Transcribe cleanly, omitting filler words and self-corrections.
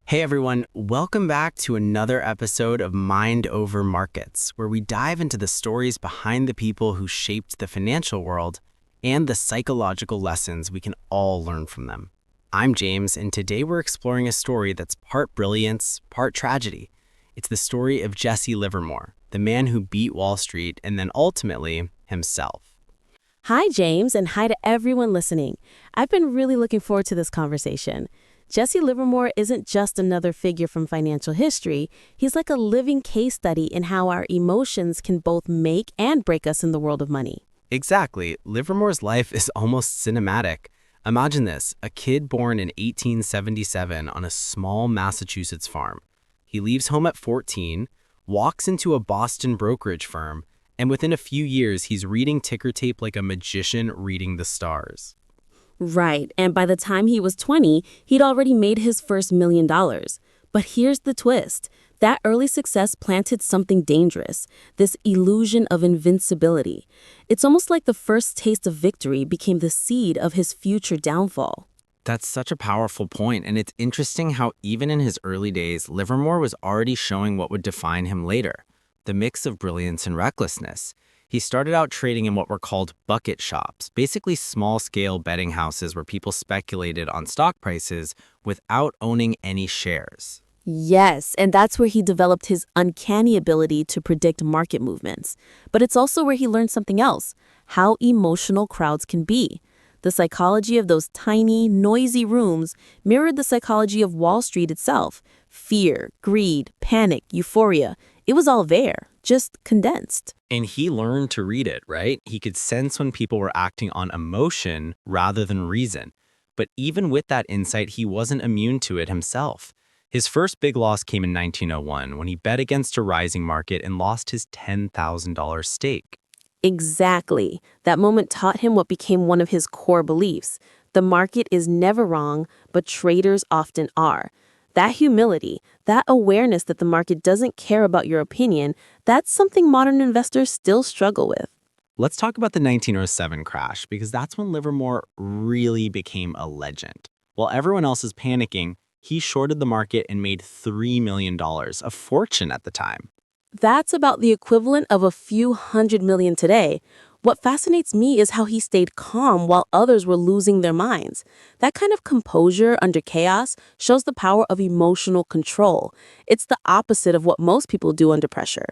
Hey everyone, welcome back to another episode of Mind Over Markets, where we dive into the stories behind the people who shaped the financial world and the psychological lessons we can all learn from them. I'm James, and today we're exploring a story that's part brilliance, part tragedy. It's the story of Jesse Livermore, the man who beat Wall Street and then ultimately himself. Hi, James, and hi to everyone listening. I've been really looking forward to this conversation. Jesse Livermore isn't just another figure from financial history. He's like a living case study in how our emotions can both make and break us in the world of money. Exactly. Livermore's life is almost cinematic. Imagine this, a kid born in 1877 on a small Massachusetts farm. He leaves home at 14, walks into a Boston brokerage firm, and within a few years, he's reading ticker tape like a magician reading the stars. Right, and by the time he was 20, he'd already made his first $1 million. But here's the twist. That early success planted something dangerous, this illusion of invincibility. It's almost like the first taste of victory became the seed of his future downfall. That's such a powerful point, and it's interesting how even in his early days, Livermore was already showing what would define him later, the mix of brilliance and recklessness. He started out trading in what were called bucket shops, basically small-scale betting houses where people speculated on stock prices without owning any shares. Yes, and that's where he developed his uncanny ability to predict market movements. But it's also where he learned something else, how emotional crowds can be. The psychology of those tiny, noisy rooms mirrored the psychology of Wall Street itself. Fear, greed, panic, euphoria. It was all there, just condensed. And he learned to read it, right? He could sense when people were acting on emotion rather than reason. But even with that insight, he wasn't immune to it himself. His first big loss came in 1901 when he bet against a rising market and lost his $10,000 stake. Exactly. That moment taught him what became one of his core beliefs. The market is never wrong, but traders often are. That humility, that awareness that the market doesn't care about your opinion, that's something modern investors still struggle with. Let's talk about the 1907 crash, because that's when Livermore really became a legend. While everyone else is panicking, he shorted the market and made $3 million, a fortune at the time. That's about the equivalent of a few $100 million today. What fascinates me is how he stayed calm while others were losing their minds. That kind of composure under chaos shows the power of emotional control. It's the opposite of what most people do under pressure.